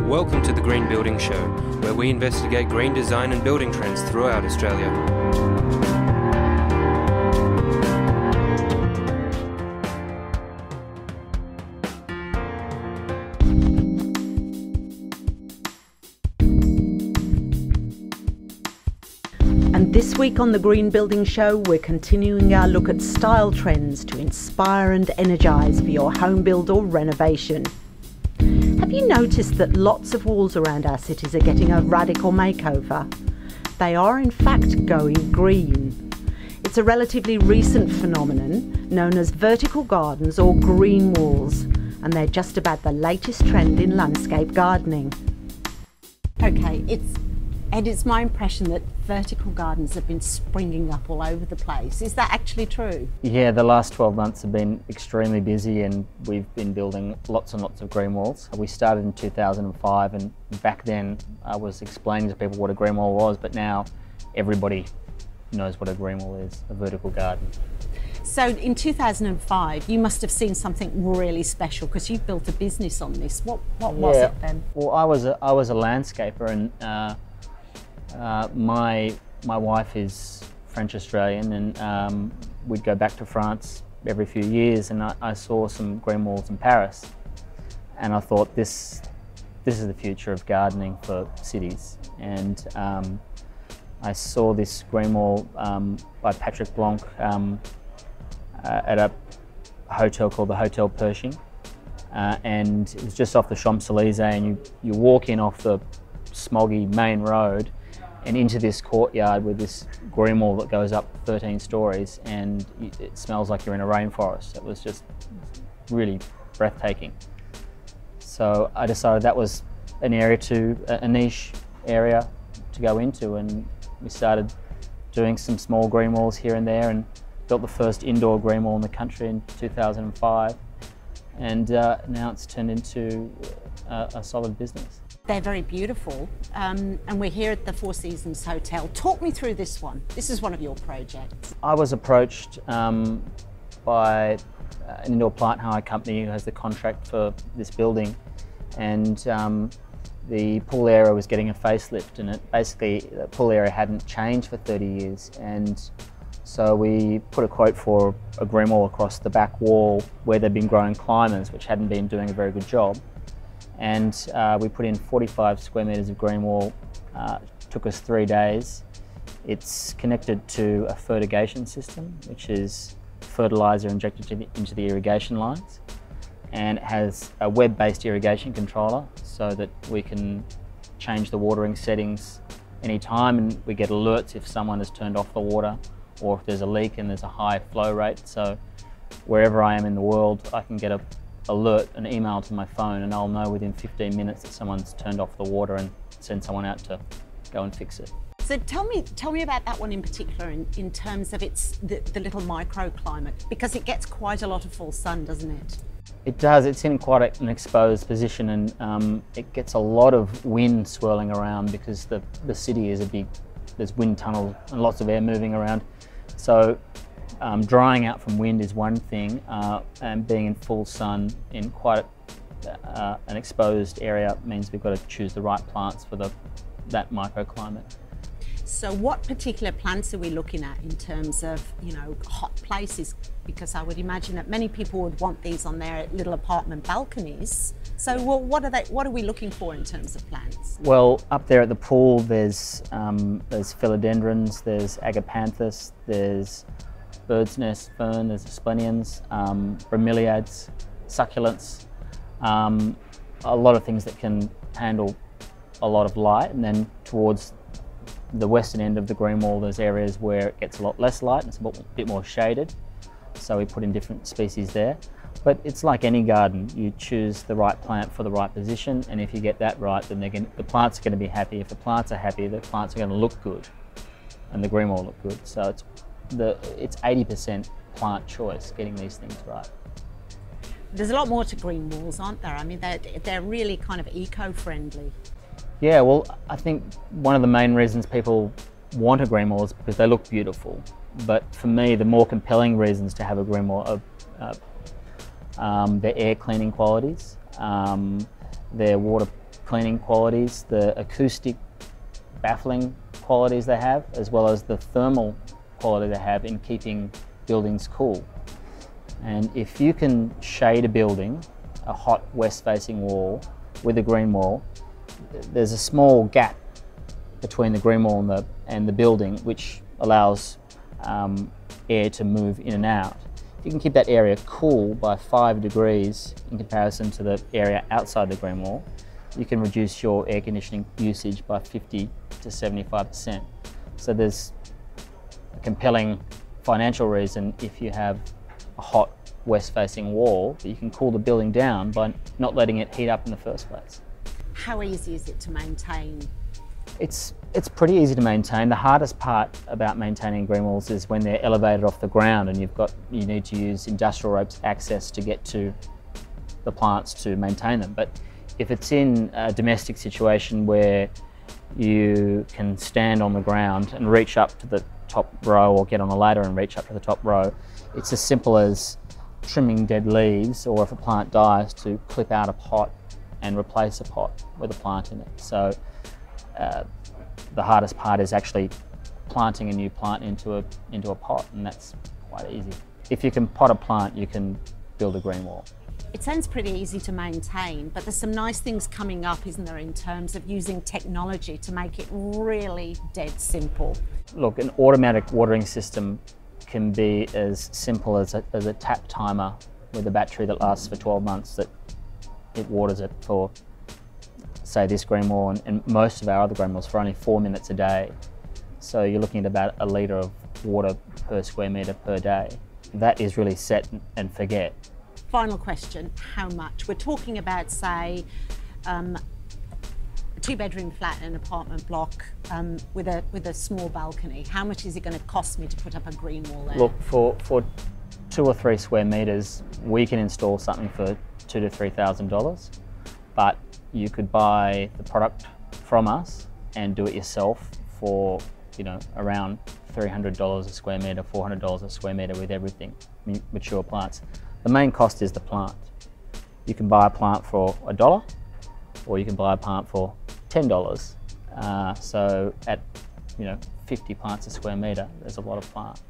Welcome to the Green Building Show, where we investigate green design and building trends throughout Australia. And this week on the Green Building Show, we're continuing our look at style trends to inspire and energise for your home build or renovation. Have you noticed that lots of walls around our cities are getting a radical makeover? They are in fact going green. It's a relatively recent phenomenon known as vertical gardens or green walls, and they're just about the latest trend in landscape gardening. Okay, it's my impression that vertical gardens have been springing up all over the place. Is that actually true? Yeah, the last 12 months have been extremely busy and we've been building lots and lots of green walls. We started in 2005 and back then I was explaining to people what a green wall was, but now everybody knows what a green wall is, a vertical garden. So in 2005, you must have seen something really special because you've built a business on this. What was it then? Well, I was a landscaper and my wife is French-Australian and we'd go back to France every few years and I saw some green walls in Paris and I thought this is the future of gardening for cities. And I saw this green wall by Patrick Blanc at a hotel called the Hotel Pershing and it was just off the Champs-Elysees and you walk in off the smoggy main road and into this courtyard with this green wall that goes up 13 stories and it smells like you're in a rainforest. It was just really breathtaking. So I decided that was an area a niche area to go into, and we started doing some small green walls here and there and built the first indoor green wall in the country in 2005, and now it's turned into a solid business. They're very beautiful, and we're here at the Four Seasons Hotel. Talk me through this one. This is one of your projects. I was approached by an indoor plant hire company who has the contract for this building, and the pool area was getting a facelift, and basically the pool area hadn't changed for 30 years, and so we put a quote for a green wall across the back wall where they'd been growing climbers, which hadn't been doing a very good job. And we put in 45 square metres of green wall. Took us 3 days. It's connected to a fertigation system, which is fertiliser injected into the irrigation lines, and it has a web-based irrigation controller so that we can change the watering settings anytime, and we get alerts if someone has turned off the water or if there's a leak and there's a high flow rate. So wherever I am in the world, I can get an email to my phone and I'll know within 15 minutes that someone's turned off the water and send someone out to go and fix it. So tell me about that one in particular in terms of the little microclimate, because it gets quite a lot of full sun, doesn't it? It does. It's in quite an exposed position and it gets a lot of wind swirling around because the city is there's wind tunnels and lots of air moving around. So drying out from wind is one thing, and being in full sun in quite an exposed area means we've got to choose the right plants for that microclimate. So what particular plants are we looking at in terms of, hot places? Because I would imagine that many people would want these on their little apartment balconies. So what are we looking for in terms of plants? Well, up there at the pool there's philodendrons, there's agapanthus, there's bird's nest fern, there's aspleniums, bromeliads, succulents, a lot of things that can handle a lot of light. And then towards the western end of the green wall there's areas where it gets a lot less light and it's a bit more shaded, so we put in different species there. But it's like any garden, you choose the right plant for the right position, and if you get that right, then the plants are going to be happy. If the plants are happy, the plants are going to look good and the green wall look good. So it's 80% plant choice, getting these things right. There's a lot more to green walls, aren't there? I mean, they're really kind of eco-friendly. Yeah, well, I think one of the main reasons people want a green wall is because they look beautiful. But for me, the more compelling reasons to have a green wall are their air cleaning qualities, their water cleaning qualities, the acoustic baffling qualities they have, as well as the thermal quality they have in keeping buildings cool. And if you can shade a building, a hot west-facing wall with a green wall, there's a small gap between the green wall and the building, which allows air to move in and out. If you can keep that area cool by 5 degrees in comparison to the area outside the green wall, you can reduce your air conditioning usage by 50 to 75%. So there's a compelling financial reason if you have a hot west-facing wall that you can cool the building down by not letting it heat up in the first place. How easy is it to maintain? It's pretty easy to maintain. The hardest part about maintaining green walls is when they're elevated off the ground and you need to use industrial ropes access to get to the plants to maintain them. But if it's in a domestic situation where you can stand on the ground and reach up to the top row, or get on a ladder and reach up to the top row, it's as simple as trimming dead leaves, or if a plant dies, to clip out a pot and replace a pot with a plant in it. So the hardest part is actually planting a new plant into a pot, and that's quite easy. If you can pot a plant, you can build a green wall. It sounds pretty easy to maintain, but there's some nice things coming up, isn't there, in terms of using technology to make it really dead simple? Look, an automatic watering system can be as simple as a tap timer with a battery that lasts for 12 months, that it waters it for, say, this green wall and most of our other green walls for only 4 minutes a day. So you're looking at about a litre of water per square metre per day. That is really set and forget. Final question, how much? We're talking about, say, a 2-bedroom flat in an apartment block with a small balcony. How much is it going to cost me to put up a green wall there? Look, for 2 or 3 square metres, we can install something for $2,000 to $3,000, but you could buy the product from us and do it yourself for, around $300 a square metre, $400 a square metre with everything, mature plants. The main cost is the plant. You can buy a plant for $1, or you can buy a plant for $10. So at 50 plants a square metre, there's a lot of plant.